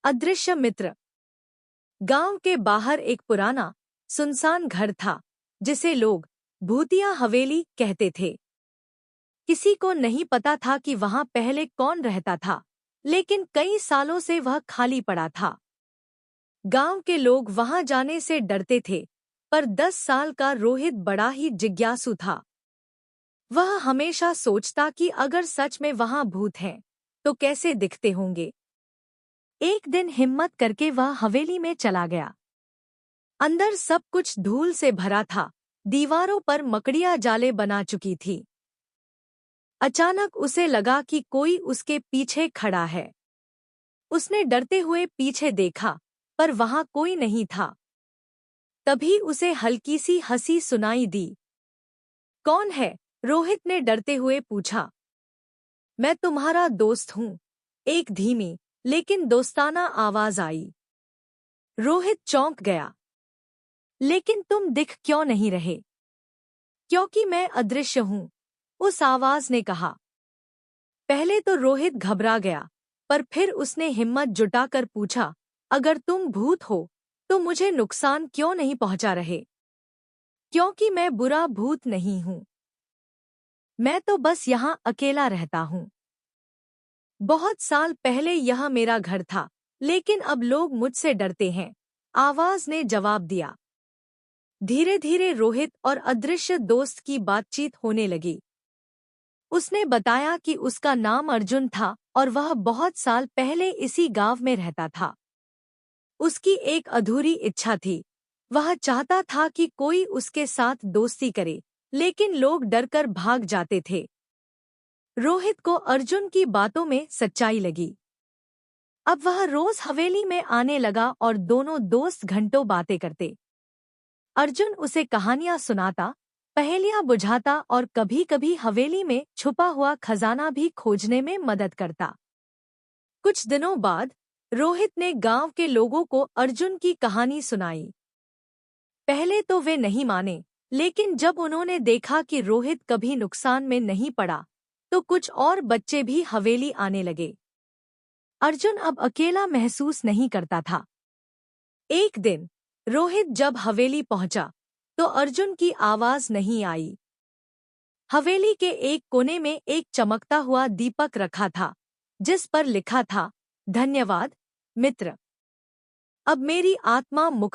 अदृश्य मित्र। गांव के बाहर एक पुराना सुनसान घर था जिसे लोग भूतिया हवेली कहते थे। किसी को नहीं पता था कि वहां पहले कौन रहता था, लेकिन कई सालों से वह खाली पड़ा था। गांव के लोग वहां जाने से डरते थे, पर 10 साल का रोहित बड़ा ही जिज्ञासु था। वह हमेशा सोचता कि अगर सच में वहां भूत हैं, तो कैसे दिखते होंगे। एक दिन हिम्मत करके वह हवेली में चला गया। अंदर सब कुछ धूल से भरा था, दीवारों पर मकड़ियां जाले बना चुकी थी। अचानक उसे लगा कि कोई उसके पीछे खड़ा है। उसने डरते हुए पीछे देखा, पर वहां कोई नहीं था। तभी उसे हल्की सी हंसी सुनाई दी। कौन है? रोहित ने डरते हुए पूछा। मैं तुम्हारा दोस्त हूँ, एक धीमी लेकिन दोस्ताना आवाज आई। रोहित चौंक गया। लेकिन तुम दिख क्यों नहीं रहे? क्योंकि मैं अदृश्य हूँ, उस आवाज ने कहा। पहले तो रोहित घबरा गया, पर फिर उसने हिम्मत जुटाकर पूछा, अगर तुम भूत हो तो मुझे नुकसान क्यों नहीं पहुंचा रहे? क्योंकि मैं बुरा भूत नहीं हूं, मैं तो बस यहाँ अकेला रहता हूँ। बहुत साल पहले यह मेरा घर था, लेकिन अब लोग मुझसे डरते हैं, आवाज ने जवाब दिया। धीरे धीरे रोहित और अदृश्य दोस्त की बातचीत होने लगी। उसने बताया कि उसका नाम अर्जुन था और वह बहुत साल पहले इसी गांव में रहता था। उसकी एक अधूरी इच्छा थी, वह चाहता था कि कोई उसके साथ दोस्ती करे, लेकिन लोग डरकर भाग जाते थे। रोहित को अर्जुन की बातों में सच्चाई लगी। अब वह रोज हवेली में आने लगा और दोनों दोस्त घंटों बातें करते। अर्जुन उसे कहानियां सुनाता, पहेलियां बुझाता और कभी-कभी हवेली में छुपा हुआ खजाना भी खोजने में मदद करता। कुछ दिनों बाद रोहित ने गांव के लोगों को अर्जुन की कहानी सुनाई। पहले तो वे नहीं माने, लेकिन जब उन्होंने देखा कि रोहित कभी नुकसान में नहीं पड़ा, तो कुछ और बच्चे भी हवेली आने लगे। अर्जुन अब अकेला महसूस नहीं करता था। एक दिन रोहित जब हवेली पहुंचा, तो अर्जुन की आवाज नहीं आई। हवेली के एक कोने में एक चमकता हुआ दीपक रखा था, जिस पर लिखा था, धन्यवाद मित्र, अब मेरी आत्मा मुक्त